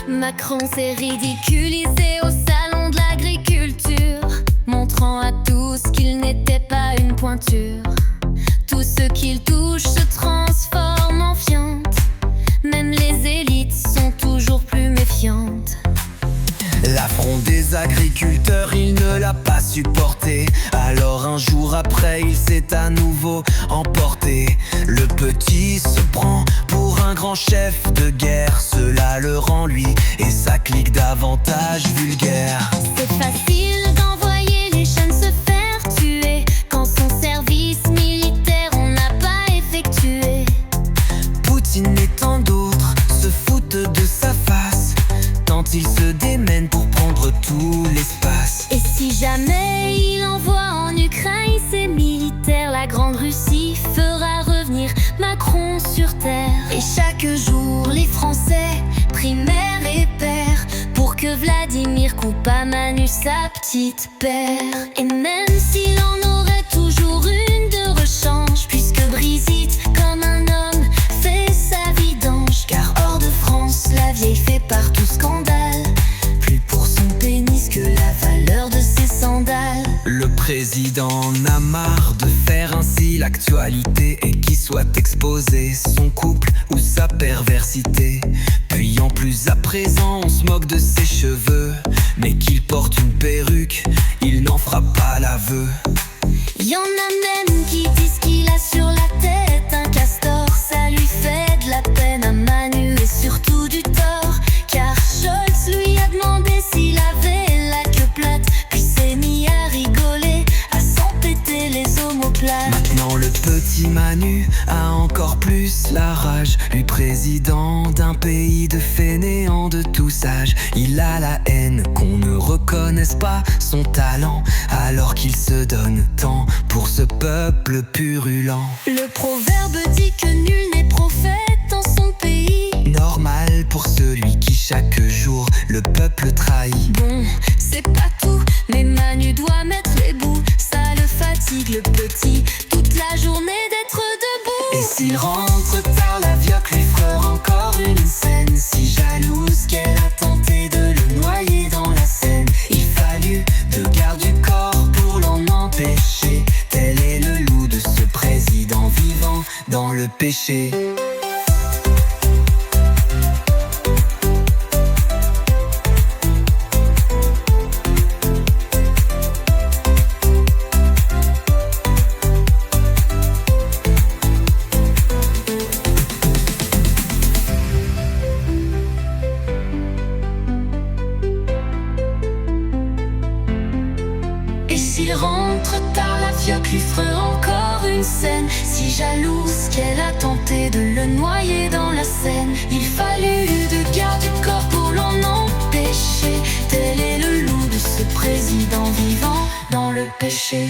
Macron s'est ridiculisé au salon de l'agriculture, montrant à tous qu'il n'était pas une pointure. Tout ce qu'il touche se transforme en fiente. Même les élites sont toujours plus méfiantes. L'affront des agriculteurs, il ne l'a pas supporté. Alors un jour après, il s'est à nouveau emporté. Le petit se prend pour un grand chef de guerre. Cela le rend lui et sa clique davantage vulgaire. C'est facile d'envoyer les jeunes se faire tuer quand son service militaire on n'a pas effectué. Poutine et tant d'autres se foutent de sa face, tant il se démène pour prendre tout l'espace. Et si jamais il envoie en Ukraine ses militaires, la grande Russie fera revenir Macron sur terre. Et chaque jour les Français prient mère et père pour que Vladimir coupe à Manu sa petite paire. Et même s'il en aurait toujours une de rechange, puisque Brigitte comme un homme fait sa vidange. Car hors de France la vieille fait partout scandale, plus pour son pénis que la valeur de ses sandales. Le président en a marre de faire ainsi l'actualité, et qui soit exposé son couple ou sa perversité. Puis en plus à présent on se moque de ses cheveux, mais qu'il porte une perruque, il n'en fera pas l'aveu. Y en a même qui disent qu'il a sur la tête un castor. Ça lui fait de la peine à Manu et surtout du tort, car Scholz lui a demandé s'il avait la queue plate, puis s'est mis à rigoler, à s'en péter les omoplates. Maintenant le petit Manu a encore plus la rage. Lui président d'un pays de fainéants de tous âges, il a la haine qu'on ne reconnaisse pas son talent, alors qu'il se donne tant pour ce peuple purulent. Le proverbe dit que nul n'est prophète dans son pays. Normal pour celui qui chaque jour le peuple trahit. Bon, c'est pas tout, mais Manu doit mettre les bouts. Ça le fatigue le petit, toute la journée d'être debout. Et s'il rentre tard, la vioque lui fera encore une scène, si jalouse qu'elle a tenté de le noyer dans la Seine. Il fallut deux gardes du corps pour l'en empêcher. Tel est le loup de ce président vivant dans le péché. S'il rentre tard, la vioque lui fera encore une scène, si jalouse qu'elle a tenté de le noyer dans la Seine. Il fallut deux gardes du corps pour l'en empêcher. Tel est le loup de ce président vivant dans le péché.